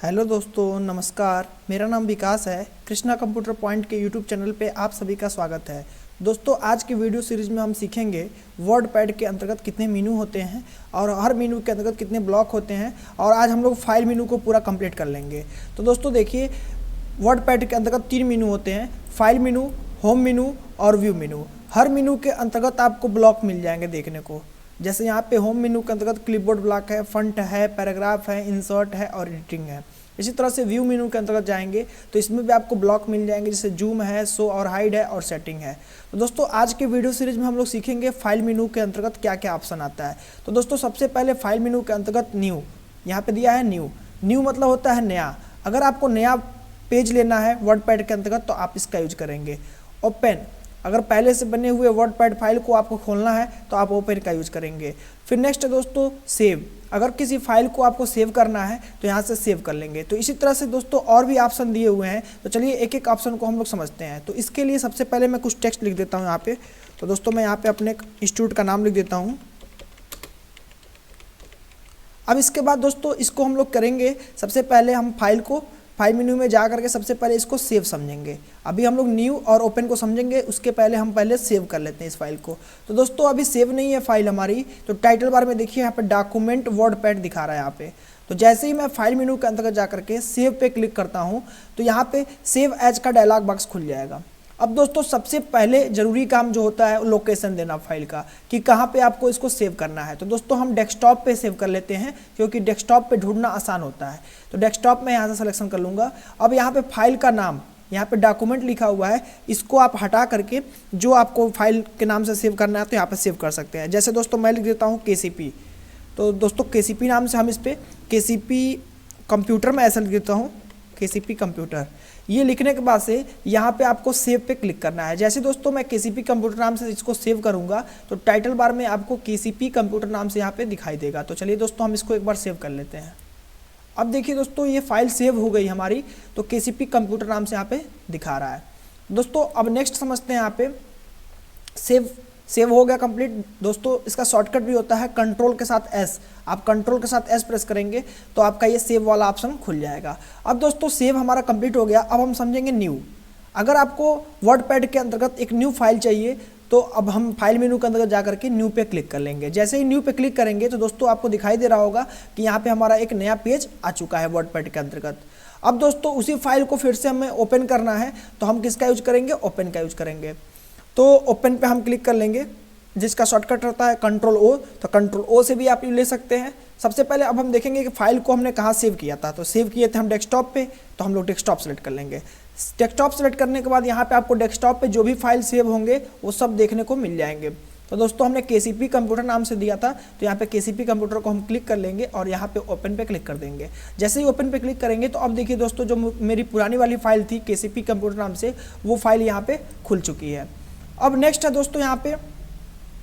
Hello दोस्तों, नमस्कार। मेरा नाम विकास है। कृष्णा कंप्यूटर पॉइंट के यूट्यूब चैनल पे आप सभी का स्वागत है। दोस्तों, आज की वीडियो सीरीज में हम सीखेंगे वर्ड पैड के अंतर्गत कितने मेनू होते हैं और हर मेनू के अंतर्गत कितने ब्लॉक होते हैं, और आज हम लोग फाइल मेनू को पूरा कंप्लीट कर लेंगे। तो दोस्तों देखिए, वर्ड पैड के अंतर्गत 3 मेनू होते हैं: फाइल मेनू, होम मेनू और व्यू मेनू। हर मेनू के अंतर्गत आपको ब्लॉक मिल जाएंगे देखने को। जैसे यहाँ पे होम मेनू के अंतर्गत क्लिपबोर्ड ब्लॉक है, फंट है, पैराग्राफ है, इंसर्ट है और एडिटिंग है। इसी तरह से व्यू मेनू के अंतर्गत जाएंगे तो इसमें भी आपको ब्लॉक मिल जाएंगे, जैसे जूम है, शो और हाइड है और सेटिंग है। तो दोस्तों, आज के वीडियो सीरीज में हम लोग सीखेंगे फाइल मेनू के अंतर्गत क्या क्या ऑप्शन आता है। तो दोस्तों, सबसे पहले फाइल मेनू के अंतर्गत न्यू, यहाँ पे दिया है न्यू। न्यू मतलब होता है नया। अगर आपको नया पेज लेना है वर्ड पैड के अंतर्गत तो आप इसका यूज करेंगे। ओपन, अगर पहले से बने हुए वर्ड पैड फाइल को आपको खोलना है तो आप ओपन का यूज करेंगे। फिर नेक्स्ट है दोस्तों सेव, अगर किसी फाइल को आपको सेव करना है तो यहाँ से सेव कर लेंगे। तो इसी तरह से दोस्तों और भी ऑप्शन दिए हुए हैं, तो चलिए एक एक ऑप्शन को हम लोग समझते हैं। तो इसके लिए सबसे पहले मैं कुछ टेक्स्ट लिख देता हूँ यहाँ पे। तो दोस्तों मैं यहाँ पे अपने इंस्टीट्यूट का नाम लिख देता हूँ। अब इसके बाद दोस्तों इसको हम लोग करेंगे, सबसे पहले हम फाइल मेन्यू में जा करके सबसे पहले इसको सेव समझेंगे। अभी हम लोग न्यू और ओपन को समझेंगे, उसके पहले हम पहले सेव कर लेते हैं इस फाइल को। तो दोस्तों अभी सेव नहीं है फाइल हमारी, तो टाइटल बार में देखिए यहाँ पे डॉक्यूमेंट वर्ड पैड दिखा रहा है यहाँ पे। तो जैसे ही मैं फाइल मेन्यू के अंतर्गत जा करके सेव पे क्लिक करता हूँ तो यहाँ पे सेव एज का डायलॉग बॉक्स खुल जाएगा। अब दोस्तों सबसे पहले जरूरी काम जो होता है लोकेशन देना फाइल का, कि कहाँ पे आपको इसको सेव करना है। तो दोस्तों हम डेस्कटॉप पे सेव कर लेते हैं, क्योंकि डेस्कटॉप पे ढूंढना आसान होता है। तो डेस्कटॉप में यहाँ से सिलेक्शन कर लूँगा। अब यहाँ पे फाइल का नाम, यहाँ पे डॉक्यूमेंट लिखा हुआ है, इसको आप हटा करके जो आपको फाइल के नाम से सेव करना है तो यहाँ पर सेव कर सकते हैं। जैसे दोस्तों मैं लिख देता हूँ KCP। तो दोस्तों KCP नाम से हम इस पर KCP कंप्यूटर में ऐसा लिख देता हूँ, KCP कंप्यूटर। ये लिखने के बाद से यहाँ पे आपको सेव पे क्लिक करना है। जैसे दोस्तों मैं KCP कंप्यूटर नाम से इसको सेव करूँगा तो टाइटल बार में आपको KCP कंप्यूटर नाम से यहाँ पे दिखाई देगा। तो चलिए दोस्तों हम इसको एक बार सेव कर लेते हैं। अब देखिए दोस्तों ये फाइल सेव हो गई हमारी, तो KCP कंप्यूटर नाम से यहाँ पे दिखा रहा है। दोस्तों अब नेक्स्ट समझते हैं। यहाँ पे सेव हो गया कंप्लीट। दोस्तों इसका शॉर्टकट भी होता है कंट्रोल के साथ S। आप कंट्रोल के साथ S प्रेस करेंगे तो आपका ये सेव वाला ऑप्शन खुल जाएगा। अब दोस्तों सेव हमारा कंप्लीट हो गया। अब हम समझेंगे न्यू। अगर आपको वर्ड पैड के अंतर्गत एक न्यू फाइल चाहिए तो अब हम फाइल मेनू के अंतर्गत जाकर के न्यू पे क्लिक कर लेंगे। जैसे ही न्यू पे क्लिक करेंगे तो दोस्तों आपको दिखाई दे रहा होगा कि यहाँ पे हमारा एक नया पेज आ चुका है वर्ड पैड के अंतर्गत। अब दोस्तों उसी फाइल को फिर से हमें ओपन करना है तो हम किसका यूज करेंगे? ओपन का यूज करेंगे। तो ओपन पे हम क्लिक कर लेंगे, जिसका शॉर्टकट रहता है कंट्रोल O। तो कंट्रोल O से भी आप ले सकते हैं। सबसे पहले अब हम देखेंगे कि फाइल को हमने कहाँ सेव किया था। तो सेव किए थे हम डेस्कटॉप पे, तो हम लोग डेस्कटॉप सेलेक्ट कर लेंगे। डेस्कटॉप सेलेक्ट करने के बाद यहाँ पे आपको डेस्कटॉप पे जो भी फाइल सेव होंगे वो सब देखने को मिल जाएंगे। तो दोस्तों हमने KCP कंप्यूटर नाम से दिया था, तो यहाँ पे KCP कंप्यूटर को हम क्लिक कर लेंगे और यहाँ पे ओपन पे क्लिक कर देंगे। जैसे ही ओपन पे क्लिक करेंगे तो अब देखिए दोस्तों जो मेरी पुरानी वाली फाइल थी KCP कंप्यूटर नाम से, वो फाइल यहाँ पे खुल चुकी है। अब नेक्स्ट है दोस्तों यहाँ पे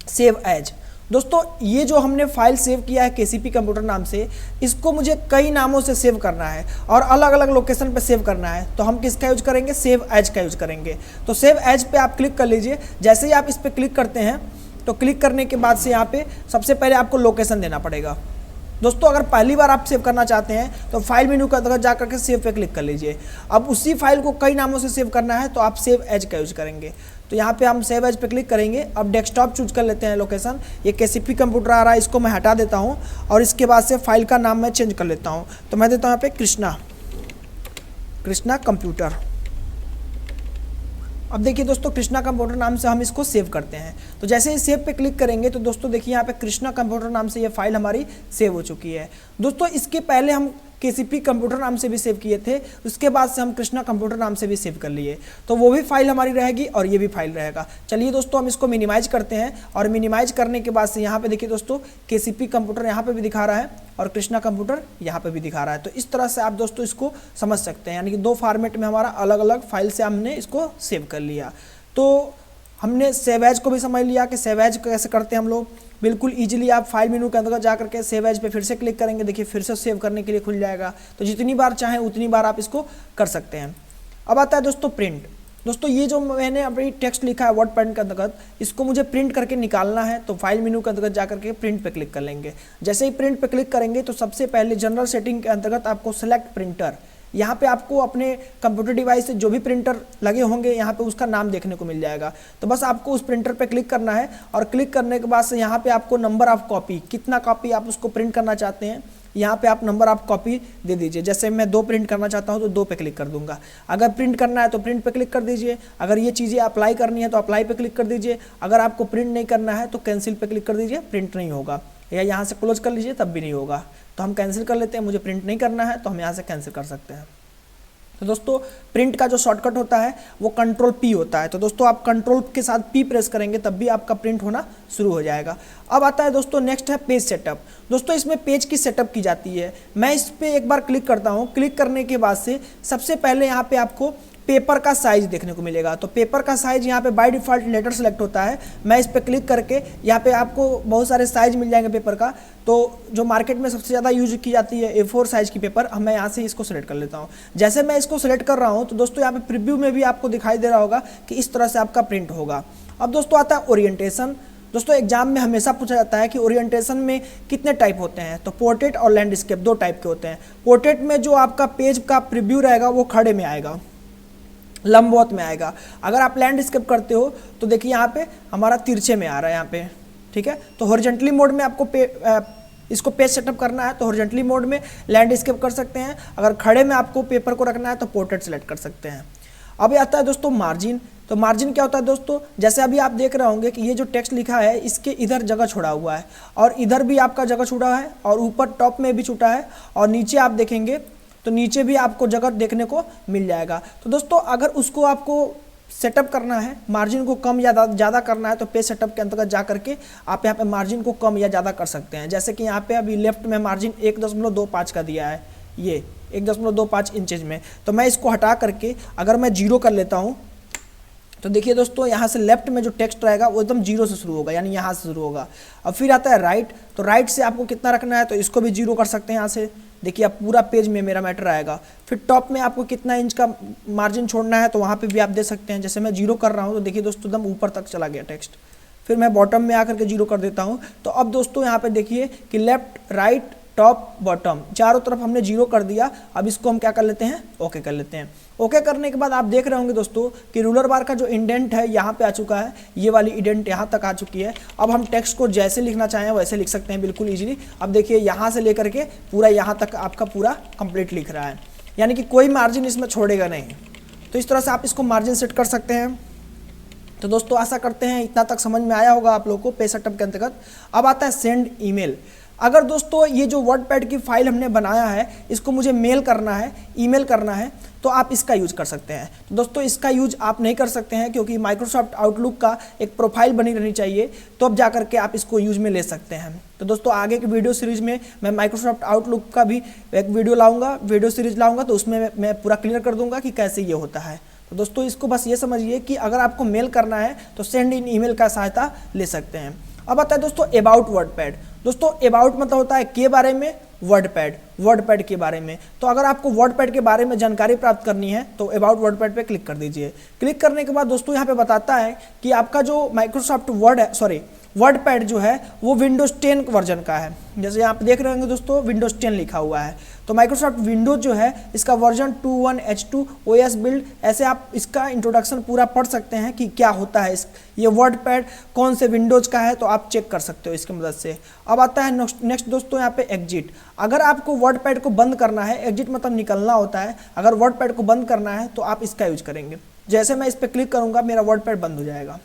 सेव एज। दोस्तों ये जो हमने फाइल सेव किया है KCP कंप्यूटर नाम से, इसको मुझे कई नामों से सेव करना है और अलग अलग लोकेशन पे सेव करना है। तो हम किसका यूज करेंगे? सेव एज का यूज करेंगे। तो सेव एज पे आप क्लिक कर लीजिए। जैसे ही आप इस पे क्लिक करते हैं तो क्लिक करने के बाद से यहाँ पे सबसे पहले आपको लोकेशन देना पड़ेगा। दोस्तों अगर पहली बार आप सेव करना चाहते हैं तो फाइल मेनू के अंदर जा करके सेव पे क्लिक कर लीजिए। अब उसी फाइल को कई नामों से सेव करना है तो आप सेव एज का यूज करेंगे। तो यहाँ पे हम सेव एज पे क्लिक करेंगे। अब डेस्कटॉप चूज कर लेते हैं लोकेशन। ये KCP कंप्यूटर आ रहा है, इसको मैं हटा देता हूँ और इसके बाद से फाइल का नाम मैं चेंज कर लेता हूँ। तो मैं देता हूँ यहाँ पे कृष्णा कंप्यूटर। अब देखिए दोस्तों कृष्णा कंप्यूटर नाम से हम इसको सेव करते हैं। तो जैसे ही सेव पे क्लिक करेंगे तो दोस्तों देखिए यहाँ पे कृष्णा कंप्यूटर नाम से ये फाइल हमारी सेव हो चुकी है। दोस्तों इसके पहले हम KCP कंप्यूटर नाम से भी सेव किए थे, उसके बाद से हम कृष्णा कंप्यूटर नाम से भी सेव कर लिए। तो वो भी फाइल हमारी रहेगी और ये भी फाइल रहेगा। चलिए दोस्तों हम इसको मिनिमाइज करते हैं और मिनिमाइज करने के बाद से यहाँ पे देखिए दोस्तों KCP कंप्यूटर यहाँ पे भी दिखा रहा है और कृष्णा कंप्यूटर यहाँ पे भी दिखा रहा है। तो इस तरह से आप दोस्तों इसको समझ सकते हैं, यानी कि 2 फॉर्मेट में हमारा अलग अलग फाइल से हमने इसको सेव कर लिया। तो हमने सेव एज को भी समझ लिया कि सेव एज कैसे करते हैं हम लोग। बिल्कुल इजीली आप फाइल मेनू के अंदर जा करके सेव एज पे फिर से क्लिक करेंगे, देखिए फिर से सेव करने के लिए खुल जाएगा। तो जितनी बार चाहें उतनी बार आप इसको कर सकते हैं। अब आता है दोस्तों प्रिंट। दोस्तों ये जो मैंने अभी टेक्स्ट लिखा है वर्डपैड के अंतर्गत, इसको मुझे प्रिंट करके निकालना है, तो फाइल मेनू के अंतर्गत जाकर के प्रिंट पे क्लिक कर लेंगे। जैसे ही प्रिंट पे क्लिक करेंगे तो सबसे पहले जनरल सेटिंग के अंतर्गत आपको सेलेक्ट प्रिंटर, यहाँ पे आपको अपने कंप्यूटर डिवाइस से जो भी प्रिंटर लगे होंगे यहाँ पे उसका नाम देखने को मिल जाएगा। तो बस आपको उस प्रिंटर पे क्लिक करना है और क्लिक करने के बाद से यहाँ पे आपको नंबर ऑफ कॉपी, कितना कॉपी आप उसको प्रिंट करना चाहते हैं, यहाँ पे आप नंबर ऑफ कॉपी दे दीजिए। जैसे मैं 2 प्रिंट करना चाहता हूँ तो 2 पे क्लिक कर दूंगा। अगर प्रिंट करना है तो प्रिंट पे क्लिक कर दीजिए। अगर ये चीज़ें अप्लाई करनी है तो अप्लाई पे क्लिक कर दीजिए। अगर आपको प्रिंट नहीं करना है तो कैंसिल पे क्लिक कर दीजिए, प्रिंट नहीं होगा। या यहाँ से क्लोज कर लीजिए, तब भी नहीं होगा। तो हम कैंसिल कर लेते हैं, मुझे प्रिंट नहीं करना है तो हम यहाँ से कैंसिल कर सकते हैं। तो दोस्तों प्रिंट का जो शॉर्टकट होता है वो कंट्रोल P होता है। तो दोस्तों आप कंट्रोल के साथ P प्रेस करेंगे तब भी आपका प्रिंट होना शुरू हो जाएगा। अब आता है दोस्तों नेक्स्ट है पेज सेटअप। दोस्तों इसमें पेज की सेटअप की जाती है। मैं इस पर एक बार क्लिक करता हूँ। क्लिक करने के बाद से सबसे पहले यहाँ पे आपको पेपर का साइज देखने को मिलेगा। तो पेपर का साइज यहाँ पे बाय डिफ़ॉल्ट लेटर सेलेक्ट होता है। मैं इस पर क्लिक करके यहाँ पे आपको बहुत सारे साइज मिल जाएंगे पेपर का। तो जो मार्केट में सबसे ज़्यादा यूज की जाती है A4 साइज़ की पेपर, अब मैं यहाँ से इसको सेलेक्ट कर लेता हूँ। जैसे मैं इसको सेलेक्ट कर रहा हूँ तो दोस्तों यहाँ पे प्रीव्यू में भी आपको दिखाई दे रहा होगा कि इस तरह से आपका प्रिंट होगा। अब दोस्तों आता है ओरिएंटेशन। दोस्तों एग्जाम में हमेशा पूछा जाता है कि ओरिएंटेशन में कितने टाइप होते हैं। तो पोर्ट्रेट और लैंडस्केप 2 टाइप के होते हैं। पोर्ट्रेट में जो आपका पेज का प्रीव्यू रहेगा वो खड़े में आएगा, लंबवत में आएगा। अगर आप लैंडस्केप करते हो तो देखिए यहाँ पे हमारा तिरछे में आ रहा है यहाँ पे, ठीक है। तो हॉरिजॉन्टली मोड में आपको इसको पेज सेटअप करना है तो हॉरिजॉन्टली मोड में लैंडस्केप कर सकते हैं। अगर खड़े में आपको पेपर को रखना है तो पोर्ट्रेट सेलेक्ट कर सकते हैं। अब आता है दोस्तों मार्जिन। तो मार्जिन क्या होता है दोस्तों, जैसे अभी आप देख रहे होंगे कि ये जो टेक्स्ट लिखा है इसके इधर जगह छोड़ा हुआ है और इधर भी आपका जगह छूटा है और ऊपर टॉप में भी छूटा है और नीचे आप देखेंगे तो नीचे भी आपको जगह देखने को मिल जाएगा। तो दोस्तों अगर उसको आपको सेटअप करना है, मार्जिन को कम या ज़्यादा करना है तो पेज सेटअप के अंतर्गत जा करके आप यहाँ पे मार्जिन को कम या ज़्यादा कर सकते हैं। जैसे कि यहाँ पे अभी लेफ्ट में मार्जिन 1.25 का दिया है, ये 1.25 इंचेज में। तो मैं इसको हटा करके अगर मैं 0 कर लेता हूँ तो देखिए दोस्तों यहाँ से लेफ्ट में जो टेक्स्ट रहेगा वो एकदम 0 से शुरू होगा, यानी यहाँ से शुरू होगा। अब फिर आता है राइट। तो राइट से आपको कितना रखना है तो इसको भी 0 कर सकते हैं यहाँ से। देखिए अब पूरा पेज में मेरा मैटर आएगा। फिर टॉप में आपको कितना इंच का मार्जिन छोड़ना है तो वहाँ पे भी आप दे सकते हैं। जैसे मैं 0 कर रहा हूँ तो देखिए दोस्तों एकदम ऊपर तक चला गया टेक्स्ट। फिर मैं बॉटम में आकर के 0 कर देता हूँ। तो अब दोस्तों यहाँ पे देखिए कि लेफ्ट राइट टॉप बॉटम चारों तरफ हमने 0 कर दिया। अब इसको हम क्या कर लेते हैं, ओके कर लेते हैं। ओके करने के बाद आप देख रहे होंगे दोस्तों कि रूलर बार का जो इंडेंट है यहाँ पे आ चुका है, ये वाली इंडेंट यहाँ तक आ चुकी है। अब हम टेक्स्ट को जैसे लिखना चाहें वैसे लिख सकते हैं बिल्कुल ईजिली। अब देखिए यहाँ से लेकर के पूरा यहाँ तक आपका पूरा कंप्लीट लिख रहा है, यानी कि कोई मार्जिन इसमें छोड़ेगा नहीं। तो इस तरह से आप इसको मार्जिन सेट कर सकते हैं। तो दोस्तों आशा करते हैं इतना तक समझ में आया होगा आप लोगों को पेज सेटअप के अंतर्गत। अब आता है सेंड ईमेल। अगर दोस्तों ये जो वर्डपैड की फाइल हमने बनाया है इसको मुझे मेल करना है, ईमेल करना है, तो आप इसका यूज कर सकते हैं। तो दोस्तों इसका यूज आप नहीं कर सकते हैं क्योंकि माइक्रोसॉफ्ट आउटलुक का एक प्रोफाइल बनी रहनी चाहिए, तो अब जा करके आप इसको यूज में ले सकते हैं। तो दोस्तों आगे की वीडियो सीरीज में मैं माइक्रोसॉफ्ट आउटलुक का भी एक वीडियो सीरीज लाऊंगा, तो उसमें मैं पूरा क्लियर कर दूंगा कि कैसे ये होता है। तो दोस्तों इसको बस ये समझिए कि अगर आपको मेल करना है तो सेंड इन ईमेल का सहायता ले सकते हैं। अब आता है दोस्तों अबाउट वर्डपैड। दोस्तों अबाउट मतलब होता है के बारे में, वर्डपैड के बारे में। तो अगर आपको वर्डपैड के बारे में जानकारी प्राप्त करनी है तो अबाउट वर्डपैड पे क्लिक कर दीजिए। क्लिक करने के बाद दोस्तों यहाँ पे बताता है कि आपका जो माइक्रोसॉफ्ट वर्डपैड जो है वो विंडोज 10 वर्जन का है। जैसे आप देख रहे होंगे दोस्तों विंडोज 10 लिखा हुआ है। तो माइक्रोसॉफ्ट विंडोज जो है इसका वर्जन 21H2 OS बिल्ड, ऐसे आप इसका इंट्रोडक्शन पूरा पढ़ सकते हैं कि क्या होता है ये वर्डपैड कौन से विंडोज का है, तो आप चेक कर सकते हो इसकी मदद से। अब आता है नेक्स्ट दोस्तों यहाँ पे एग्जिट। अगर आपको वर्डपैड को बंद करना है, एग्जिट मतलब निकलना होता है, अगर वर्डपैड को बंद करना है तो आप इसका यूज करेंगे। जैसे मैं इस पर क्लिक करूँगा मेरा वर्डपैड बंद हो जाएगा।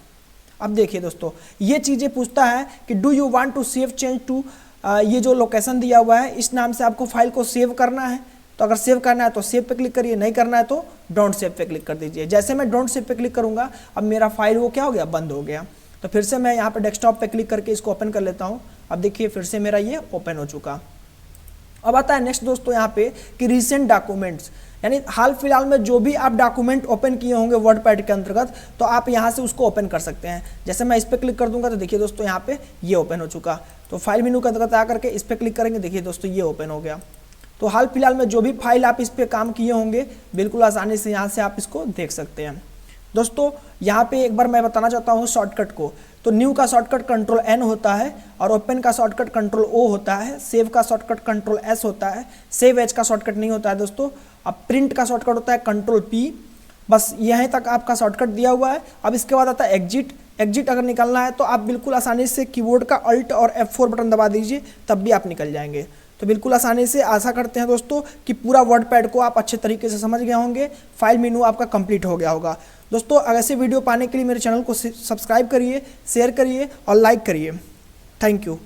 अब देखिए दोस्तों ये चीज़ें पूछता है कि do you want to save change to, ये जो लोकेशन दिया हुआ है इस नाम से आपको फाइल को सेव करना है। तो अगर सेव करना है तो सेव पे क्लिक करिए, नहीं करना है तो डोंट सेव पे क्लिक कर दीजिए। जैसे मैं डोंट सेव पे क्लिक करूँगा अब मेरा फाइल वो क्या हो गया, बंद हो गया। तो फिर से मैं यहाँ पे डेस्कटॉप पे क्लिक करके इसको ओपन कर लेता हूँ। अब देखिए फिर से मेरा ये ओपन हो चुका। अब आता है नेक्स्ट दोस्तों यहाँ पे कि रिसेंट डॉक्यूमेंट्स, यानी हाल फिलहाल में जो भी आप डॉक्यूमेंट ओपन किए होंगे वर्डपैड के अंतर्गत तो आप यहाँ से उसको ओपन कर सकते हैं। जैसे मैं इस पर क्लिक कर दूंगा तो देखिए दोस्तों यहाँ पे ये ओपन हो चुका। तो फाइल मेनू के अंतर्गत आकर के इस पर क्लिक करेंगे, देखिए दोस्तों ये ओपन हो गया। तो हाल फिलहाल में जो भी फाइल आप इस पर काम किए होंगे बिल्कुल आसानी से यहाँ से आप इसको देख सकते हैं। दोस्तों यहाँ पे एक बार मैं बताना चाहता हूँ शॉर्टकट को। तो न्यू का शॉर्टकट कंट्रोल N होता है और ओपन का शॉर्टकट कंट्रोल O होता है, सेव का शॉर्टकट कंट्रोल S होता है, सेव एज का शॉर्टकट नहीं होता है दोस्तों। अब प्रिंट का शॉर्टकट होता है कंट्रोल P। बस यहीं तक आपका शॉर्टकट दिया हुआ है। अब इसके बाद आता है एग्जिट। एग्जिट अगर निकलना है तो आप बिल्कुल आसानी से कीबोर्ड का अल्ट और F4 बटन दबा दीजिए, तब भी आप निकल जाएंगे। तो बिल्कुल आसानी से आशा करते हैं दोस्तों कि पूरा वर्डपैड को आप अच्छे तरीके से समझ गए होंगे, फाइल मेनू आपका कंप्लीट हो गया होगा। दोस्तों ऐसे वीडियो पाने के लिए मेरे चैनल को सब्सक्राइब करिए, शेयर करिए और लाइक करिए। Thank you.